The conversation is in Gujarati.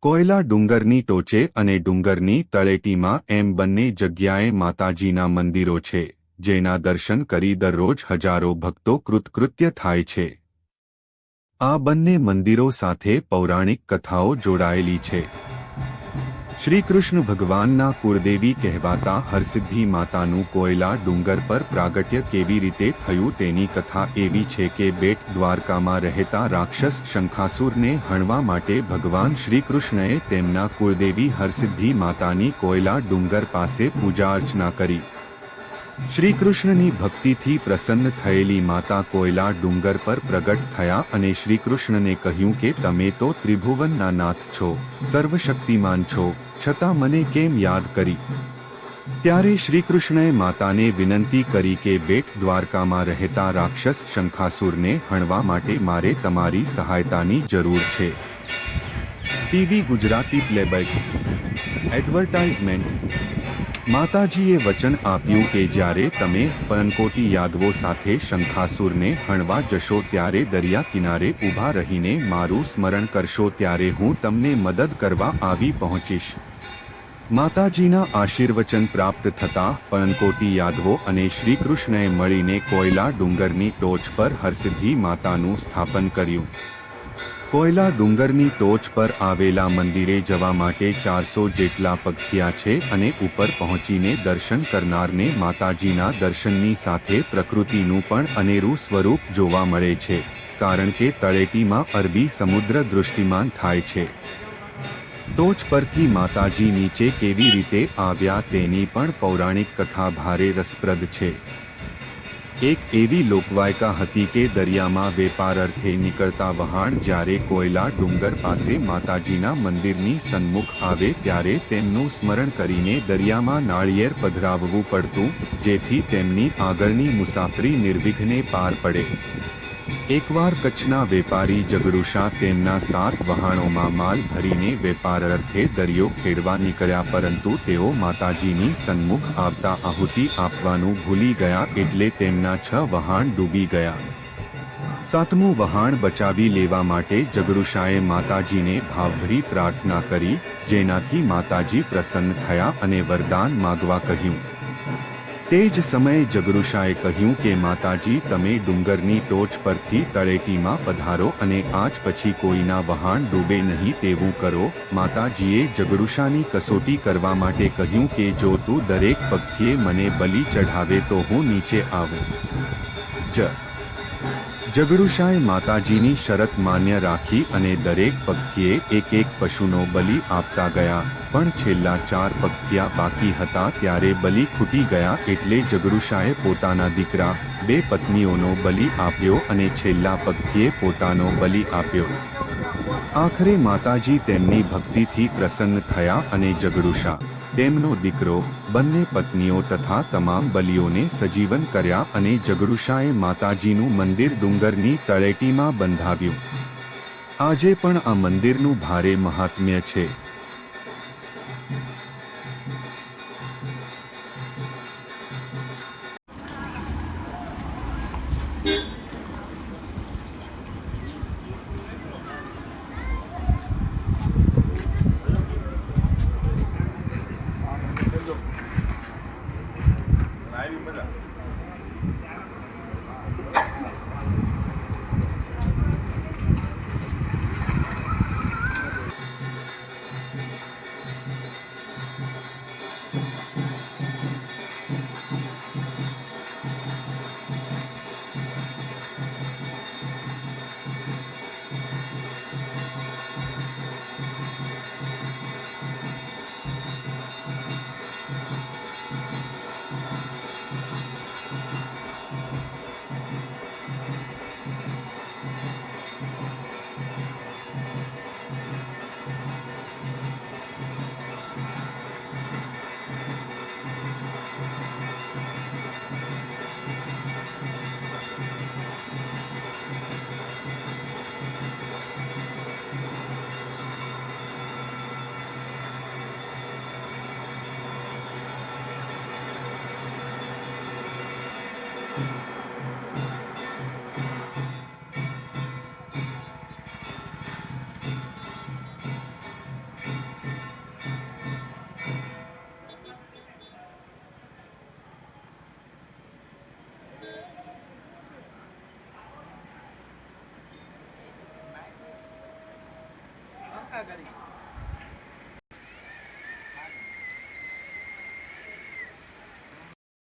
કોયલા ડુંગરની ટોચે અને ડુંગરની તળેટીમાં એમ બંને જગ્યાએ માતાજીના મંદિરો છે, જેના દર્શન કરી દરરોજ હજારો ભક્તો કૃતકૃત્ય થાય છે. આ બંને મંદિરો સાથે પૌરાણિક કથાઓ જોડાયેલી છે. શ્રીકૃષ્ણ ભગવાનના કુળદેવી કહેવાતા હરસિદ્ધિ માતાનું કોયલા ડુંગર પર પ્રાગટ્ય કેવી રીતે થયું તેની કથા એવી છે કે બેટ દ્વારકામાં રહેતા રાક્ષસ શંખાસુરને હણવા માટે ભગવાન શ્રીકૃષ્ણએ તેમના કુળદેવી હરસિદ્ધિ માતાની કોયલા ડુંગર પાસે પૂજા અર્ચના કરી. શ્રીકૃષ્ણની ભક્તિથી પ્રસન્ન થયેલી માતા કોયલા ડુંગર પર પ્રગટ થયા અને શ્રીકૃષ્ણને કહ્યું કે તમે તો ત્રિભુવનના નાથ છો, સર્વશક્તિમાન છો, છતાં મને કેમ યાદ કરી? ત્યારે શ્રીકૃષ્ણએ માતાને વિનંતી કરી કે બેટ દ્વારકામાં રહેતા રાક્ષસ શંખાસુરને હણવા માટે મારે તમારી સહાયતાની જરૂર છે. TV Gujarati playback advertisement. માતાજીએ વચન આપ્યું કે જ્યારે તમે પનકોટી યાદવો સાથે શંખાસુરને હણવા જશો ત્યારે દરિયા કિનારે ઊભા રહીને મારું સ્મરણ કરશો ત્યારે હું તમને મદદ કરવા આવી પહોંચીશ. માતાજીના આશીર્વચન પ્રાપ્ત થતાં પનકોટી યાદવો અને શ્રીકૃષ્ણએ મળીને કોયલા ડુંગરની ટોચ પર હરસિદ્ધિ માતાનું સ્થાપન કર્યું. કોયલા ડુંગરની ટોચ પર આવેલા મંદિરે જવા માટે 400 જેટલા પગથિયા છે અને ઉપર પહોંચીને દર્શન કરનારને માતાજીના દર્શનની સાથે પ્રકૃતિનું પણ અનેરું સ્વરૂપ જોવા મળે છે, કારણ કે તળેટીમાં અરબી સમુદ્ર દૃષ્ટિમાન થાય છે. ટોચ પરથી માતાજી નીચે કેવી રીતે આવ્યા તેની પણ પૌરાણિક કથા ભારે રસપ્રદ છે. એક એવી લોકવાયકા હતી કે દરિયામાં વેપાર અર્થે નીકળતા વહાણ જ્યારે કોયલા ડુંગર પાસે માતાજીના મંદિરની સન્મુખ આવે ત્યારે તેમનું સ્મરણ કરીને દરિયામાં નાળિયેર પધરાવવું પડતું, જેથી તેમની આગળની મુસાફરી નિર્વિઘ્ને પાર પડે. એકવાર કચ્છના વેપારી જગડુશા તેમના 7 વહાણોમાં માલ ભરીને વેપાર અર્થે દરિયો ખેડવા નીકળ્યા, પરંતુ તેઓ માતાજીની સન્મુખ આવતા આહુતિ આપવાનું ભૂલી ગયા એટલે તેમના 6 વહાણ ડૂબી ગયા. 7મું વહાણ બચાવી લેવા માટે જગડુશાએ માતાજીને ભાવભરી પ્રાર્થના કરી, જેનાથી માતાજી પ્રસન્ન થયા અને વરદાન માગવા કહ્યું. તે જ સમયે જગડુશાએ કહ્યું કે માતાજી, તમે ડુંગરની ટોચ પરથી તળેટીમાં પધારો અને આજ પછી કોઈના વહાણ ડૂબે નહીં તેવું કરો. માતાજીએ જગડુશાની કસોટી કરવા માટે કહ્યું કે જો તું દરેક પગથિયે મને બલિ ચઢાવે તો હું નીચે આવું. જગડુશાએ માતાજીની શરત માન્ય રાખી અને દરેક પગથિયે એક પશુનો બલિ આપતા ગયા, પણ છેલ્લા 4 પગથિયા બાકી હતા ત્યારે બલિ ખૂટી ગયા એટલે જગડુશાએ પોતાના દીકરા, 2 પત્નીઓનો બલિ આપ્યો અને છેલ્લા પગથિયે પોતાનો બલિ આપ્યો. આખરે માતાજી તેમની ભક્તિથી પ્રસન્ન થયા અને જગડુશા, તેમનો દીકરો, બંને પત્નીઓ તથા તમામ બલિઓને સજીવન કર્યા અને જગડુશાએ માતાજીનું મંદિર ડુંગરની તળેટીમાં બંધાવ્યું. આજે પણ આ મંદિરનું ભારે મહાત્મ્ય છે. કરી